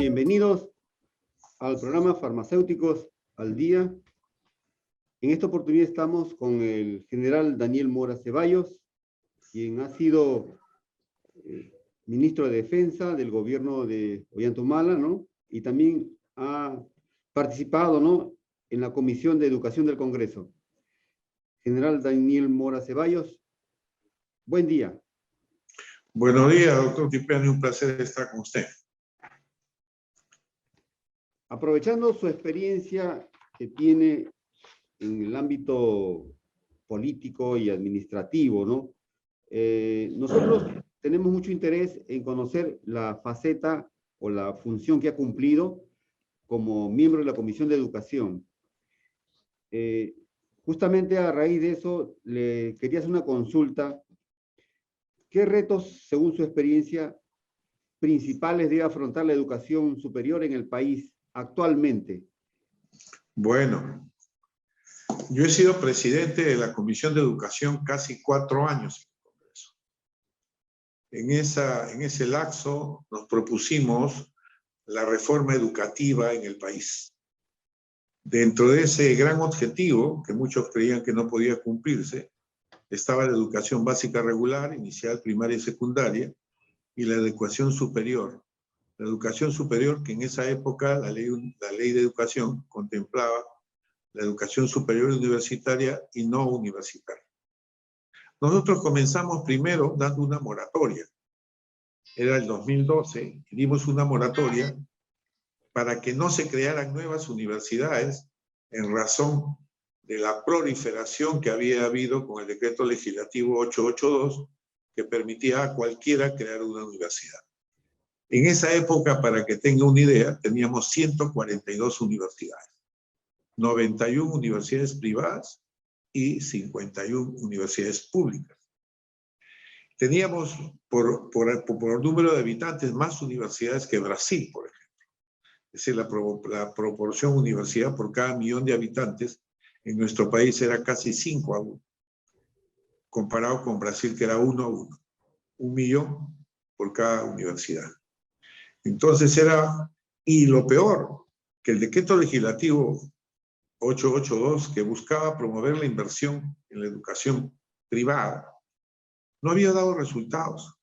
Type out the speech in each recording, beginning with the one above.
Bienvenidos al programa Farmacéuticos al Día. En esta oportunidad estamos con el general Daniel Mora Ceballos, quien ha sido ministro de Defensa del gobierno de Ollantaytamala, ¿no? Y también ha participado, ¿no?, en la Comisión de Educación del Congreso. General Daniel Mora Ceballos, buen día. Buenos días, doctor Cipriano, un placer estar con usted. Aprovechando su experiencia que tiene en el ámbito político y administrativo, ¿no? Nosotros tenemos mucho interés en conocer la faceta o la función que ha cumplido como miembro de la Comisión de Educación. Justamente a raíz de eso, le quería hacer una consulta. ¿Qué retos, según su experiencia, principales debe afrontar la educación superior en el país actualmente? Bueno, yo he sido presidente de la Comisión de Educación casi 4 años en el Congreso. En ese lapso nos propusimos la reforma educativa en el país. Dentro de ese gran objetivo, que muchos creían que no podía cumplirse, estaba la educación básica regular, inicial, primaria y secundaria, y la educación superior. La educación superior, que en esa época la ley de educación contemplaba la educación superior universitaria y no universitaria. Nosotros comenzamos primero dando una moratoria. Era el 2012, y dimos una moratoria para que no se crearan nuevas universidades en razón de la proliferación que había habido con el decreto legislativo 882, que permitía a cualquiera crear una universidad. En esa época, para que tenga una idea, teníamos 142 universidades, 91 universidades privadas y 51 universidades públicas. Teníamos, por número de habitantes, más universidades que Brasil, por ejemplo. Es decir, la proporción universidad por cada millón de habitantes en nuestro país era casi 5-1, comparado con Brasil, que era 1-1. 1 millón por cada universidad. Entonces y lo peor, que el decreto legislativo 882, que buscaba promover la inversión en la educación privada, no había dado resultados.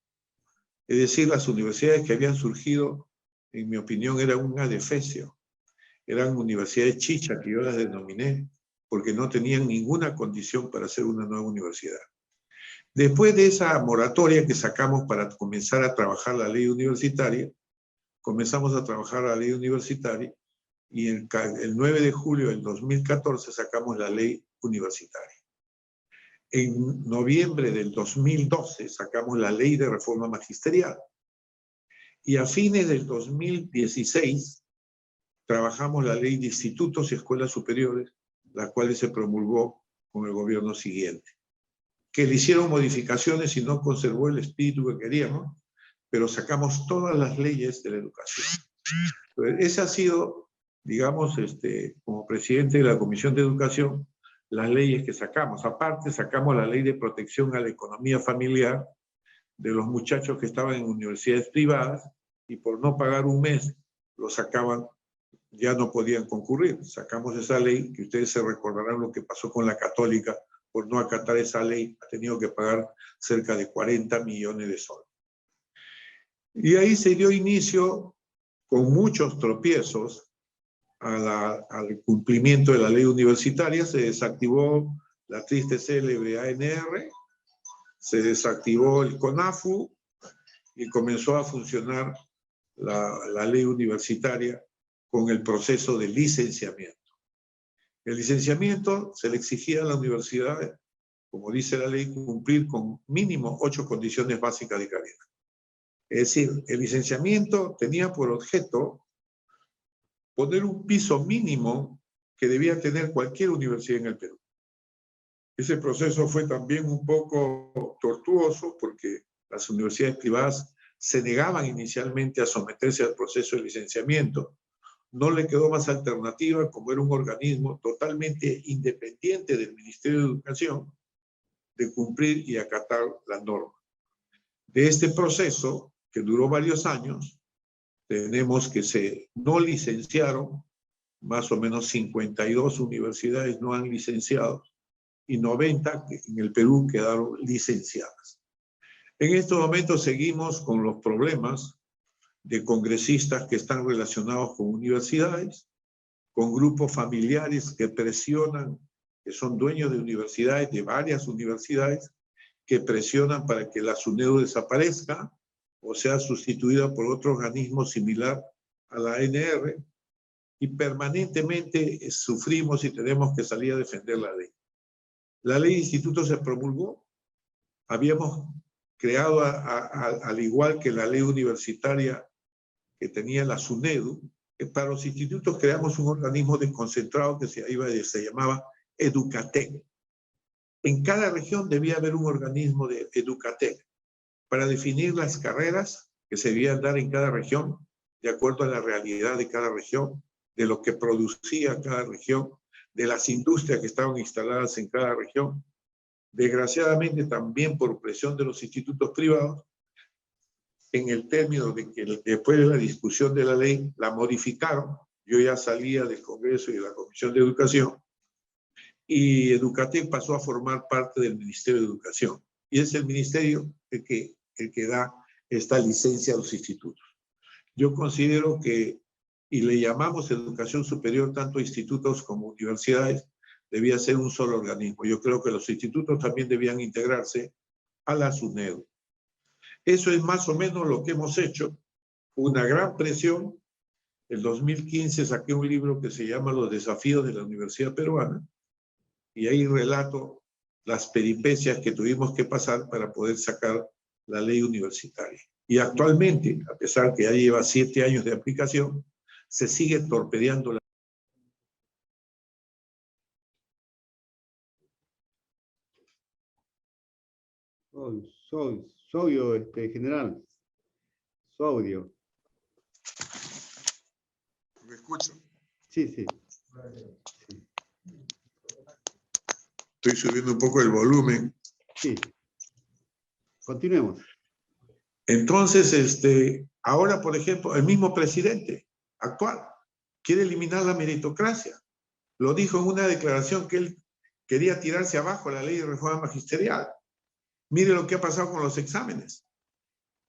Es decir, las universidades que habían surgido, en mi opinión, eran un adefesio. Eran universidades chicha, que yo las denominé, porque no tenían ninguna condición para hacer una nueva universidad. Después de esa moratoria que sacamos para comenzar a trabajar la ley universitaria, comenzamos a trabajar la ley universitaria y el 9 de julio del 2014 sacamos la ley universitaria. En noviembre del 2012 sacamos la ley de reforma magisterial. Y a fines del 2016 trabajamos la ley de institutos y escuelas superiores, la cual se promulgó con el gobierno siguiente, que le hicieron modificaciones y no conservó el espíritu que queríamos, pero sacamos todas las leyes de la educación. Entonces, ese ha sido, digamos, como presidente de la Comisión de Educación, las leyes que sacamos. Aparte, sacamos la ley de protección a la economía familiar de los muchachos que estaban en universidades privadas y por no pagar un mes, los sacaban, ya no podían concurrir. Sacamos esa ley, que ustedes se recordarán lo que pasó con la Católica, por no acatar esa ley, ha tenido que pagar cerca de 40 millones de soles. Y ahí se dio inicio, con muchos tropiezos, al cumplimiento de la ley universitaria. Se desactivó la triste célebre ANR, se desactivó el CONAFU y comenzó a funcionar la ley universitaria con el proceso de licenciamiento. El licenciamiento se le exigía a la universidad, como dice la ley, cumplir con mínimo 8 condiciones básicas de calidad. Es decir, el licenciamiento tenía por objeto poner un piso mínimo que debía tener cualquier universidad en el Perú. Ese proceso fue también un poco tortuoso porque las universidades privadas se negaban inicialmente a someterse al proceso de licenciamiento. No le quedó más alternativa, como era un organismo totalmente independiente del Ministerio de Educación, de cumplir y acatar la norma. De este proceso, que duró varios años, tenemos que se no licenciaron, más o menos 52 universidades no han licenciado y 90 en el Perú quedaron licenciadas. En estos momentos seguimos con los problemas de congresistas que están relacionados con universidades, con grupos familiares que presionan, que son dueños de universidades, de varias universidades, que presionan para que la SUNEDU desaparezca o sea sustituida por otro organismo similar a la ANR, y permanentemente sufrimos y tenemos que salir a defender la ley. La ley de institutos se promulgó, habíamos creado, al igual que la ley universitaria que tenía la SUNEDU, que para los institutos creamos un organismo desconcentrado que se llamaba Educatec. En cada región debía haber un organismo de Educatec para definir las carreras que se debían dar en cada región, de acuerdo a la realidad de cada región, de lo que producía cada región, de las industrias que estaban instaladas en cada región. Desgraciadamente, también por presión de los institutos privados, en el término de que después de la discusión de la ley, la modificaron. Yo ya salía del Congreso y de la Comisión de Educación, y Educatec pasó a formar parte del Ministerio de Educación. Y es el ministerio el que da esta licencia a los institutos. Yo considero que, y le llamamos educación superior tanto a institutos como universidades, debía ser un solo organismo. Yo creo que los institutos también debían integrarse a la SUNEDU. Eso es más o menos lo que hemos hecho. Una gran presión. En 2015 saqué un libro que se llama Los desafíos de la Universidad Peruana, y ahí relato las peripecias que tuvimos que pasar para poder sacar la ley universitaria. Y actualmente, a pesar que ya lleva 7 años de aplicación, se sigue torpedeando la... Su audio, general. Su audio. ¿Me escucho? Sí, sí. Estoy subiendo un poco el volumen. Sí. Continuemos. Entonces, ahora, por ejemplo, el mismo presidente actual quiere eliminar la meritocracia. Lo dijo en una declaración que él quería tirarse abajo la ley de reforma magisterial. Mire lo que ha pasado con los exámenes.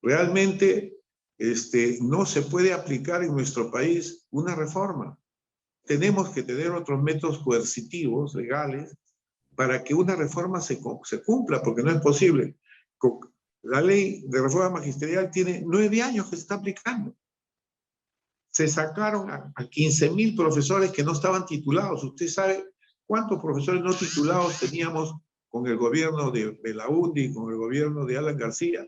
Realmente no se puede aplicar en nuestro país una reforma. Tenemos que tener otros métodos coercitivos, legales, para que una reforma se cumpla, porque no es posible. La ley de reforma magisterial tiene 9 años que se está aplicando. Se sacaron a 15.000 profesores que no estaban titulados. Usted sabe cuántos profesores no titulados teníamos con el gobierno de Belaúnde, con el gobierno de Alan García.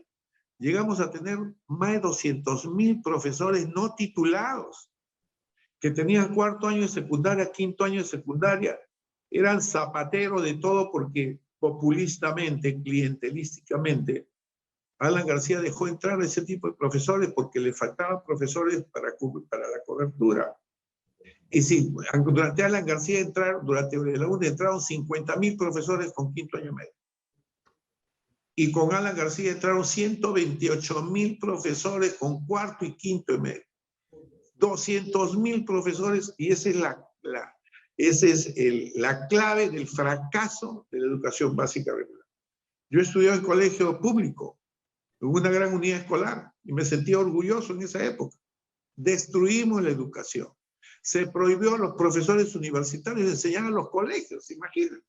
Llegamos a tener más de 200.000 profesores no titulados, que tenían 4º año de secundaria, 5º año de secundaria. Eran zapateros de todo porque populistamente, clientelísticamente, Alan García dejó entrar a ese tipo de profesores porque le faltaban profesores para la cobertura. Y sí, durante Alan García durante la UNE entraron 50.000 profesores con 5º año medio. Y con Alan García entraron 128.000 profesores con 4º y 5º medio. 200.000 profesores, y esa es la clave del fracaso de la educación básica regular. Yo estudié en colegio público, en una gran unidad escolar, y me sentía orgulloso en esa época. Destruimos la educación. Se prohibió a los profesores universitarios enseñar a los colegios, imagínense.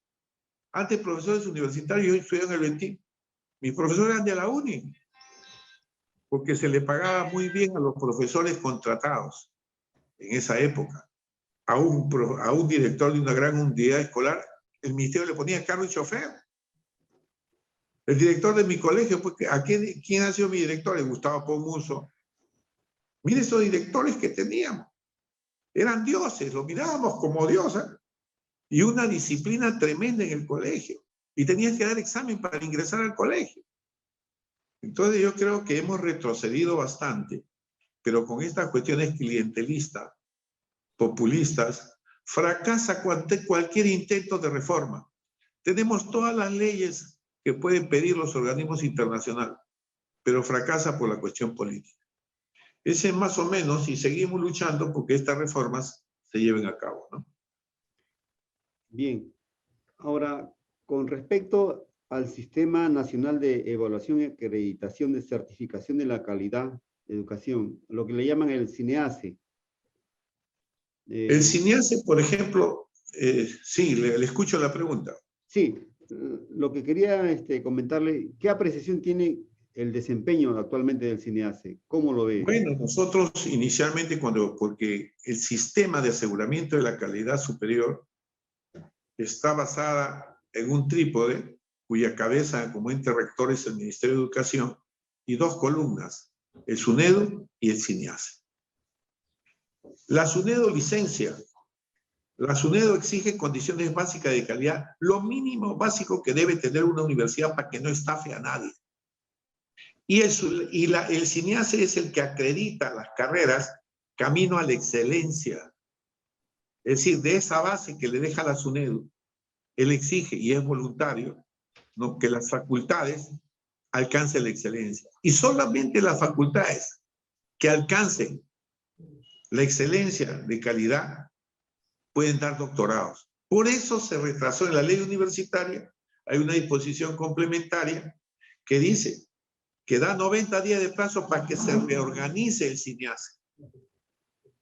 Antes profesores universitarios, yo estudié en el Ventín. Mis profesores eran de la UNI, porque se le pagaba muy bien a los profesores contratados en esa época. A un director de una gran unidad escolar, el ministerio le ponía carro y chofer. El director de mi colegio, pues, ¿quién ha sido mi director? Gustavo Pomuso. Mire esos directores que teníamos. Eran dioses, los mirábamos como dioses. Y una disciplina tremenda en el colegio. Y tenías que dar examen para ingresar al colegio. Entonces yo creo que hemos retrocedido bastante, pero con estas cuestiones clientelistas, populistas, fracasa cualquier intento de reforma. Tenemos todas las leyes que pueden pedir los organismos internacionales, pero fracasa por la cuestión política. Ese es más o menos, y seguimos luchando porque estas reformas se lleven a cabo, ¿no? Bien. Ahora, con respecto al Sistema Nacional de Evaluación y Acreditación de Certificación de la Calidad de Educación, lo que le llaman el CINEACE. El CINEACE, por ejemplo, sí, le escucho la pregunta. Sí, lo que quería comentarle, ¿qué apreciación tiene el desempeño actualmente del CINEACE? ¿Cómo lo ve? Bueno, nosotros inicialmente porque el sistema de aseguramiento de la calidad superior está basada en un trípode cuya cabeza como ente rector es el Ministerio de Educación y dos columnas, el SUNEDO y el CINEACE. La SUNEDO licencia. La SUNEDO exige condiciones básicas de calidad, lo mínimo básico que debe tener una universidad para que no estafe a nadie. Y el CINEACE es el que acredita las carreras camino a la excelencia. Es decir, de esa base que le deja la SUNEDO, él exige, y es voluntario, ¿no?, que las facultades alcancen la excelencia. Y solamente las facultades que alcancen la excelencia de calidad pueden dar doctorados. Por eso se retrasó en la ley universitaria. Hay una disposición complementaria que dice que da 90 días de plazo para que se reorganice el CINEACE.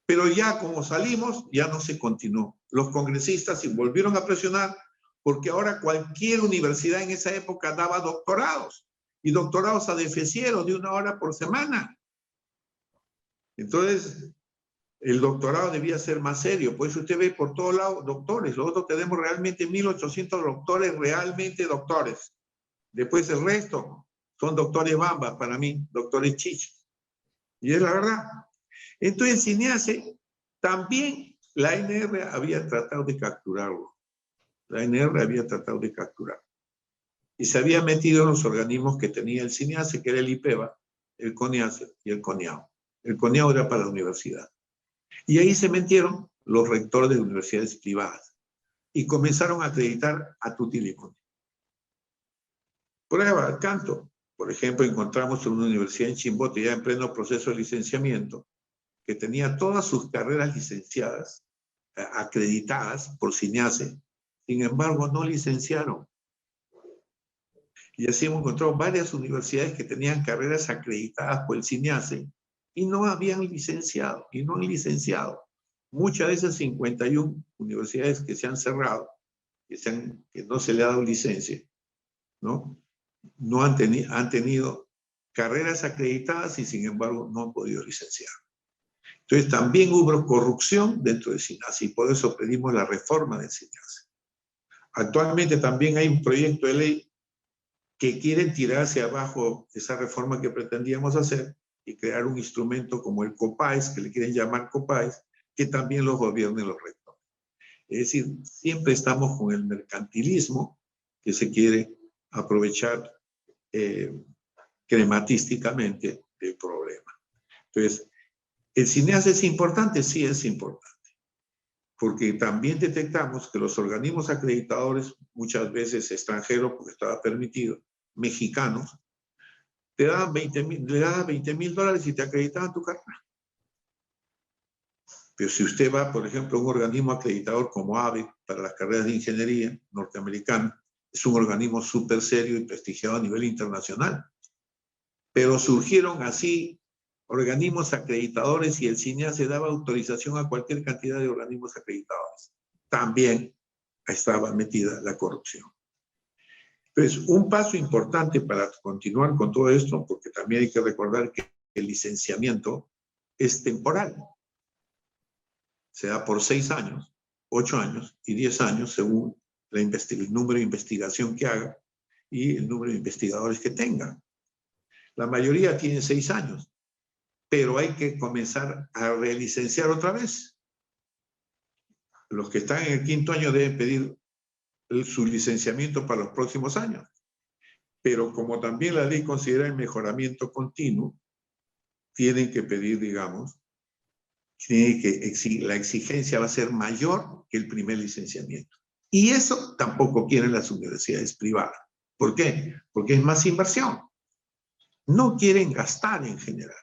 Pero ya como salimos, ya no se continuó. Los congresistas se volvieron a presionar porque ahora cualquier universidad en esa época daba doctorados, y doctorados a deficieros de 1 hora por semana. Entonces, el doctorado debía ser más serio. Por eso usted ve por todos lados doctores. Nosotros tenemos realmente 1.800 doctores, realmente doctores. Después el resto son doctores bambas para mí, doctores chichos. Y es la verdad. Entonces, CINEACE, también la ANR había tratado de capturarlo. La ANR había tratado de capturar. Y se había metido en los organismos que tenía el CINEACE, que era el IPEVA, el CONIACE y el CONIAO. El CONIAO era para la universidad. Y ahí se metieron los rectores de universidades privadas y comenzaron a acreditar a Tutilicones. Prueba al canto. Por ejemplo, encontramos una universidad en Chimbote, ya en pleno proceso de licenciamiento, que tenía todas sus carreras licenciadas, acreditadas por CINEACE. Sin embargo, no licenciaron. Y así hemos encontrado varias universidades que tenían carreras acreditadas por el CINEACE y no habían licenciado, y no han licenciado. Muchas de esas 51 universidades que se han cerrado, que no se le ha dado licencia, ¿no? Han tenido carreras acreditadas y sin embargo no han podido licenciar. Entonces también hubo corrupción dentro del CINEACE y por eso pedimos la reforma del CINEACE. Actualmente también hay un proyecto de ley que quieren tirar hacia abajo esa reforma que pretendíamos hacer y crear un instrumento como el COPAES, que le quieren llamar COPAES, que también los gobiernen los rectores. Es decir, siempre estamos con el mercantilismo que se quiere aprovechar crematísticamente del problema. Entonces, ¿el CINEACE es importante? Sí, es importante. Porque también detectamos que los organismos acreditadores, muchas veces extranjeros, porque estaba permitido, mexicanos, te daban le daban $20,000 y te acreditaban tu carrera. Pero si usted va, por ejemplo, a un organismo acreditador como AVE para las carreras de ingeniería norteamericano, es un organismo súper serio y prestigiado a nivel internacional. Pero surgieron así organismos acreditadores y el CINEACE daba autorización a cualquier cantidad de organismos acreditadores. También estaba metida la corrupción. Entonces, un paso importante para continuar con todo esto, porque también hay que recordar que el licenciamiento es temporal. Se da por 6 años, 8 años y 10 años según el número de investigación que haga y el número de investigadores que tenga. La mayoría tiene 6 años, pero hay que comenzar a relicenciar otra vez. Los que están en el 5º año deben pedir su licenciamiento para los próximos años. Pero como también la ley considera el mejoramiento continuo, tienen que pedir, digamos, la exigencia va a ser mayor que el primer licenciamiento. Y eso tampoco quieren las universidades privadas. ¿Por qué? Porque es más inversión. No quieren gastar en general.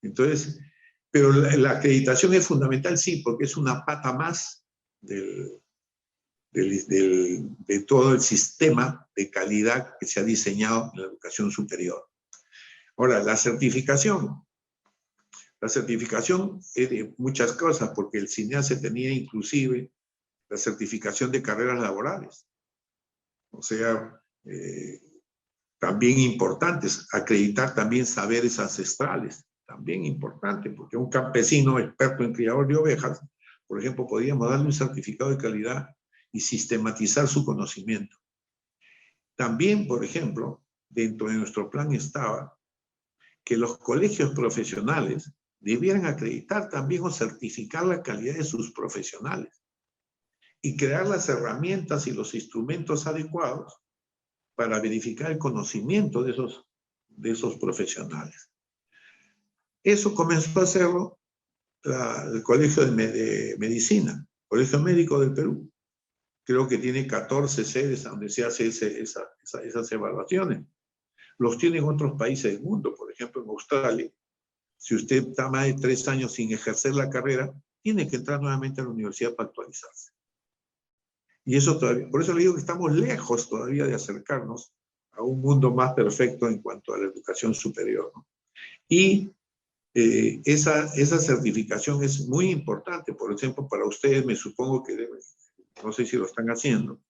Entonces, pero la acreditación es fundamental, sí, porque es una pata más de todo el sistema de calidad que se ha diseñado en la educación superior. Ahora, la certificación. La certificación es de muchas cosas, porque el CINEASE tenía inclusive la certificación de carreras laborales. O sea, también importantes, acreditar también saberes ancestrales, también importante, porque un campesino experto en criador de ovejas, por ejemplo, podríamos darle un certificado de calidad y sistematizar su conocimiento. También, por ejemplo, dentro de nuestro plan estaba que los colegios profesionales debieran acreditar también o certificar la calidad de sus profesionales y crear las herramientas y los instrumentos adecuados para verificar el conocimiento de esos profesionales. Eso comenzó a hacerlo el Colegio de Medicina, Colegio Médico del Perú. Creo que tiene 14 sedes donde se hace esas evaluaciones. Los tienen otros países del mundo, por ejemplo en Australia. Si usted está más de 3 años sin ejercer la carrera, tiene que entrar nuevamente a la universidad para actualizarse. Y eso todavía, por eso le digo que estamos lejos todavía de acercarnos a un mundo más perfecto en cuanto a la educación superior, ¿no? Y esa certificación es muy importante. Por ejemplo, para ustedes me supongo que deben, no sé si lo están haciendo,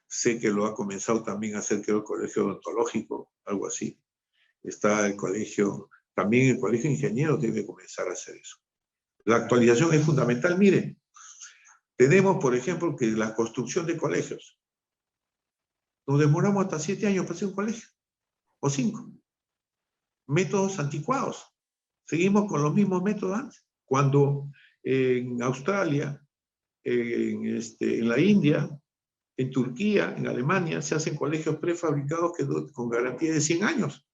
sé que lo ha comenzado también a hacer, creo, el colegio odontológico, algo así. Está el colegio, también el colegio de ingenieros debe comenzar a hacer eso. La actualización es fundamental. Miren, tenemos, por ejemplo, que la construcción de colegios. Nos demoramos hasta 7 años para hacer un colegio, o 5. Métodos anticuados. Seguimos con los mismos métodos antes. Cuando en Australia, en la India, en Turquía, en Alemania, se hacen colegios prefabricados con garantía de 100 años,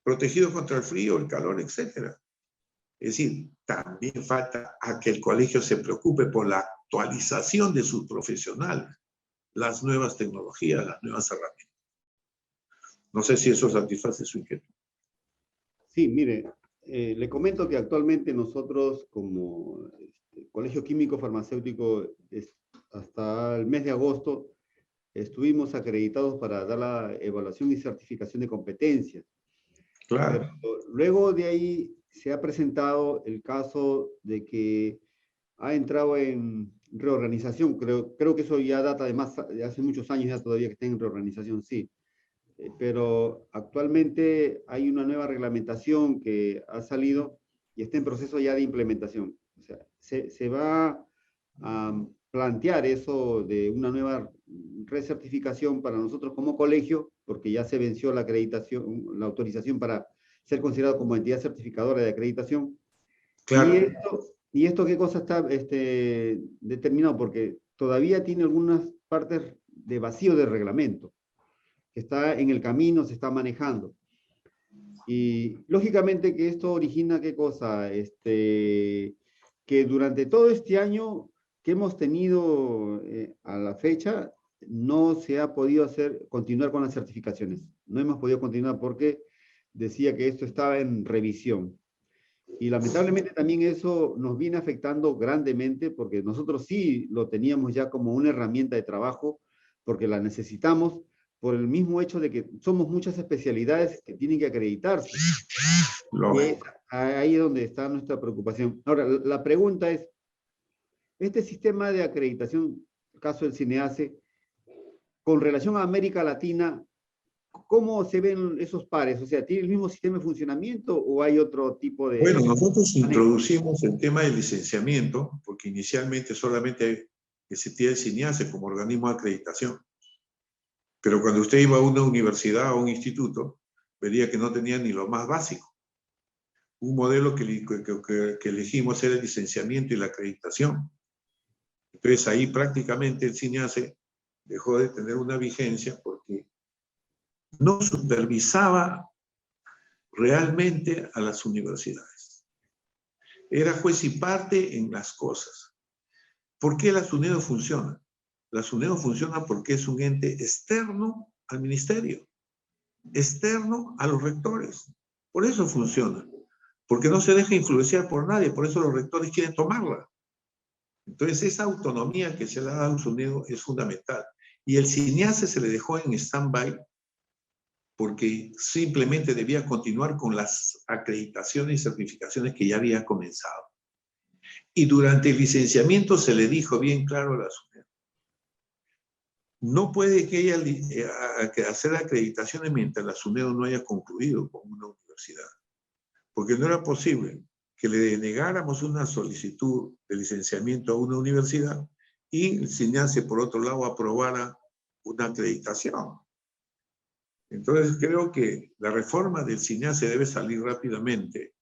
protegidos contra el frío, el calor, etc. Es decir, también falta a que el colegio se preocupe por la actualización de sus profesionales, las nuevas tecnologías, las nuevas herramientas. No sé si eso satisface su inquietud. Sí, mire, le comento que actualmente nosotros como Colegio Químico Farmacéutico hasta el mes de agosto estuvimos acreditados para dar la evaluación y certificación de competencias. Claro. Pero luego de ahí se ha presentado el caso de que ha entrado en reorganización. Creo que eso ya data de hace muchos años, ya todavía que está en reorganización, sí. Pero actualmente hay una nueva reglamentación que ha salido y está en proceso ya de implementación. O sea, se va a plantear eso de una nueva recertificación para nosotros como colegio, porque ya se venció la acreditación, la autorización para ser considerado como entidad certificadora de acreditación. Claro. ¿Y esto qué cosa está determinado? Porque todavía tiene algunas partes de vacío de reglamento, que está en el camino, se está manejando. Y lógicamente que esto origina qué cosa, que durante todo este año que hemos tenido a la fecha, no se ha podido continuar con las certificaciones. No hemos podido continuar porque decía que esto estaba en revisión. Y lamentablemente también eso nos viene afectando grandemente porque nosotros sí lo teníamos ya como una herramienta de trabajo, porque la necesitamos por el mismo hecho de que somos muchas especialidades que tienen que acreditarse. Y ahí es donde está nuestra preocupación. Ahora, la pregunta es, este sistema de acreditación, el caso del CINEASE, con relación a América Latina, ¿cómo se ven esos pares? O sea, ¿tiene el mismo sistema de funcionamiento o hay otro tipo de... Bueno, nosotros introducimos el tema del licenciamiento, porque inicialmente solamente existía el CINEASE como organismo de acreditación. Pero cuando usted iba a una universidad o un instituto, vería que no tenía ni lo más básico. Un modelo que elegimos era el licenciamiento y la acreditación. Entonces ahí prácticamente el CINEASE dejó de tener una vigencia porque no supervisaba realmente a las universidades. Era juez y parte en las cosas. ¿Por qué la SUNEDO funciona? La SUNEDO funciona porque es un ente externo al ministerio, externo a los rectores. Por eso funciona. porque no se deja influenciar por nadie, por eso los rectores quieren tomarla. Entonces, esa autonomía que se le da a SUNEDU es fundamental. Y el CINEACE se le dejó en stand-by porque simplemente debía continuar con las acreditaciones y certificaciones que ya había comenzado. Y durante el licenciamiento se le dijo bien claro a la SUNEDU: no puede que ella hacer acreditaciones mientras la SUNEDU no haya concluido con una universidad, porque no era posible que le denegáramos una solicitud de licenciamiento a una universidad y el CINEACE, por otro lado, aprobara una acreditación. Entonces, creo que la reforma del CINEACE debe salir rápidamente,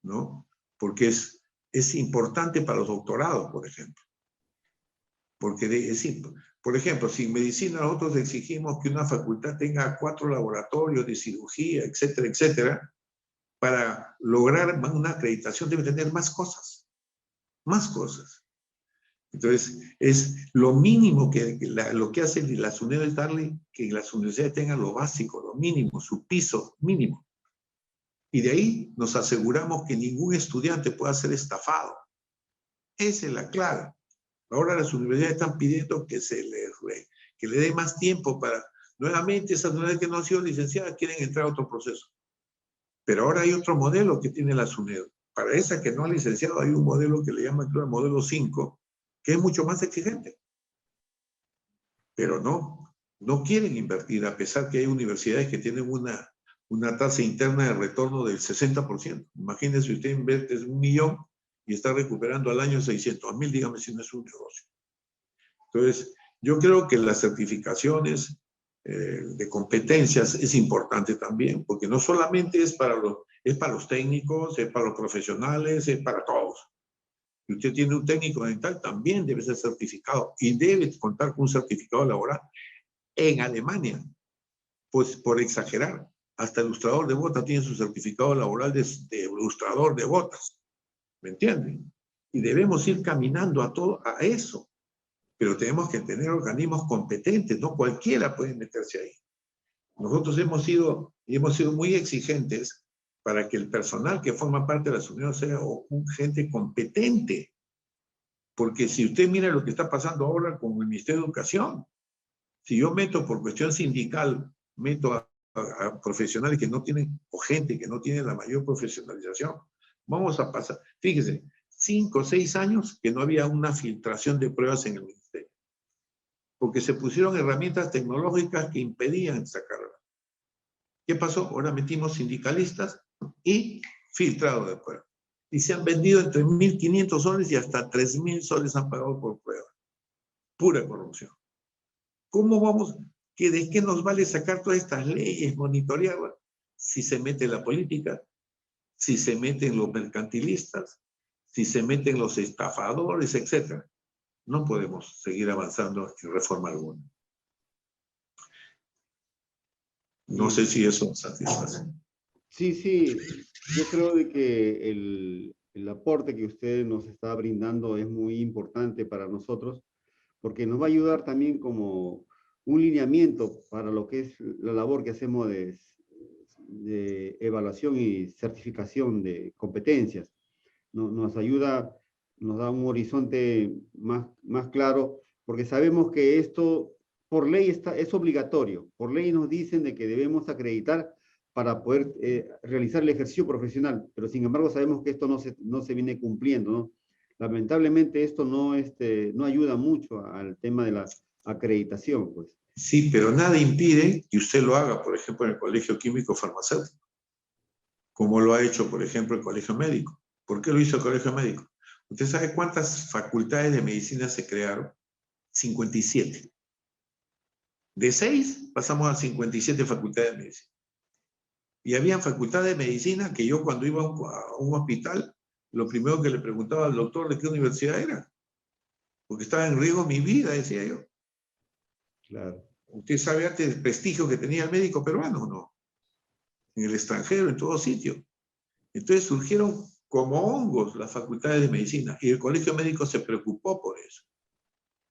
¿no? Porque es importante para los doctorados, por ejemplo. Porque por ejemplo, si en medicina nosotros exigimos que una facultad tenga 4 laboratorios de cirugía, etcétera, etcétera, para lograr una acreditación debe tener más cosas. Más cosas. Entonces, es lo mínimo lo que hace la SUNEDU es darle que las universidades tengan lo básico, lo mínimo, su piso mínimo. Y de ahí nos aseguramos que ningún estudiante pueda ser estafado. Esa es la clave. Ahora las universidades están pidiendo que le dé más tiempo para... Nuevamente, esas universidades que no han sido licenciadas quieren entrar a otro proceso. Pero ahora hay otro modelo que tiene la SUNEDU. Para esa que no ha licenciado hay un modelo que le llaman, creo, el modelo 5, que es mucho más exigente. Pero no quieren invertir, a pesar que hay universidades que tienen una tasa interna de retorno del 60%. Imagínense, usted invierte 1 millón y está recuperando al año 600.000, dígame si no es un negocio. Entonces, yo creo que las certificaciones de competencias es importante también, porque no solamente es para los técnicos, es para los profesionales, es para todos. Si usted tiene un técnico dental, también debe ser certificado y debe contar con un certificado laboral. En Alemania, pues por exagerar, hasta el ilustrador de botas tiene su certificado laboral de ilustrador de botas. ¿Me entienden? Y debemos ir caminando a eso. Pero tenemos que tener organismos competentes, no cualquiera puede meterse ahí. Nosotros hemos sido muy exigentes para que el personal que forma parte de las unidades sea gente competente. Porque si usted mira lo que está pasando ahora con el Ministerio de Educación, si yo meto por cuestión sindical, meto a profesionales que no tienen, o gente que no tiene la mayor profesionalización, vamos a pasar, fíjese, 5 o 6 años que no había una filtración de pruebas en el ministerio. Porque se pusieron herramientas tecnológicas que impedían sacarla. ¿Qué pasó? Ahora metimos sindicalistas y filtrado de pruebas. Y se han vendido entre 1.500 soles y hasta 3.000 soles han pagado por prueba. Pura corrupción. ¿Cómo vamos? ¿De qué nos vale sacar todas estas leyes, monitorearlas? Si se mete la política, si se meten los mercantilistas, si se meten los estafadores, etc. No podemos seguir avanzando en reforma alguna. No sé si eso satisface. Sí, yo creo de que el aporte que usted nos está brindando es muy importante para nosotros, porque nos va a ayudar también como un lineamiento para lo que es la labor que hacemos de evaluación y certificación de competencias. Nos ayuda, nos da un horizonte más claro, porque sabemos que esto por ley es obligatorio. Por ley nos dicen de que debemos acreditar para poder realizar el ejercicio profesional, pero sin embargo sabemos que esto no se viene cumpliendo, ¿no? Lamentablemente esto no ayuda mucho al tema de la acreditación, pues. Sí, pero nada impide que usted lo haga, por ejemplo, en el Colegio Químico Farmacéutico, como lo ha hecho, por ejemplo, el Colegio Médico. ¿Por qué lo hizo el Colegio Médico? ¿Usted sabe cuántas facultades de medicina se crearon? 57. De 6 pasamos a 57 facultades de medicina. Y había facultades de medicina que yo cuando iba a un hospital, lo primero que le preguntaba al doctor de qué universidad era. Porque estaba en riesgo mi vida, decía yo. Claro. ¿Usted sabe antes el prestigio que tenía el médico peruano o no? En el extranjero, en todo sitio. Entonces surgieron como hongos las facultades de medicina y el Colegio Médico se preocupó por eso.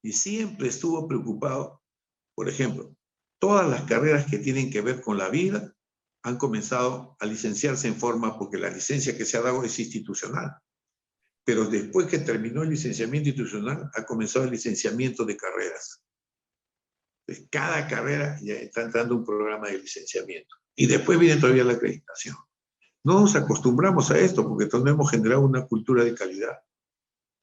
Y siempre estuvo preocupado, por ejemplo, todas las carreras que tienen que ver con la vida, han comenzado a licenciarse en forma, porque la licencia que se ha dado es institucional. Pero después que terminó el licenciamiento institucional, ha comenzado el licenciamiento de carreras. Entonces, cada carrera ya está entrando un programa de licenciamiento. Y después viene todavía la acreditación. No nos acostumbramos a esto porque entonces no hemos generado una cultura de calidad.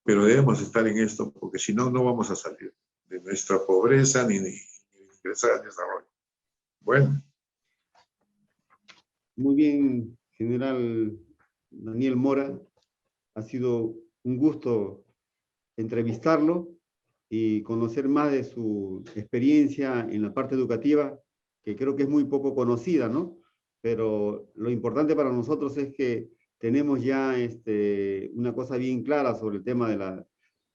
Pero debemos estar en esto porque si no, no vamos a salir de nuestra pobreza ni ingresar al desarrollo. Bueno. Muy bien, general Daniel Mora. Ha sido un gusto entrevistarlo y conocer más de su experiencia en la parte educativa, que creo que es muy poco conocida, ¿no? Pero lo importante para nosotros es que tenemos ya una cosa bien clara sobre el tema de la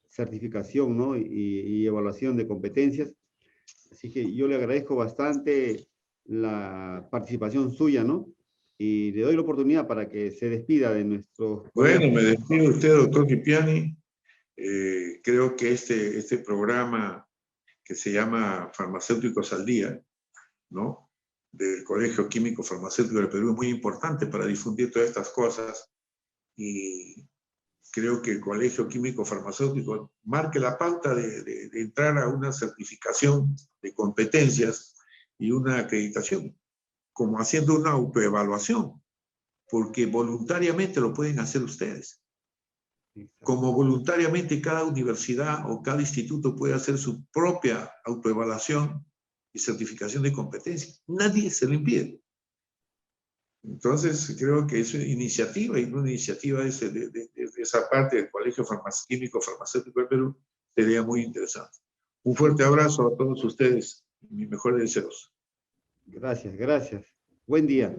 certificación, ¿no? Y evaluación de competencias. Así que yo le agradezco bastante la participación suya, ¿no? Y le doy la oportunidad para que se despida de nuestros colegas. Bueno, me despido de usted, doctor Kipiani. Creo que este programa que se llama Farmacéuticos al Día, ¿no?, del Colegio Químico Farmacéutico del Perú es muy importante para difundir todas estas cosas, y creo que el Colegio Químico Farmacéutico marque la pauta de entrar a una certificación de competencias y una acreditación, como haciendo una autoevaluación, porque voluntariamente lo pueden hacer ustedes. Como voluntariamente cada universidad o cada instituto puede hacer su propia autoevaluación y certificación de competencia. Nadie se lo impide. Entonces, creo que es una iniciativa, y una iniciativa de esa parte del Colegio Químico Farmacéutico del Perú sería muy interesante. Un fuerte abrazo a todos ustedes, mis mejores deseos. Gracias, gracias. Buen día.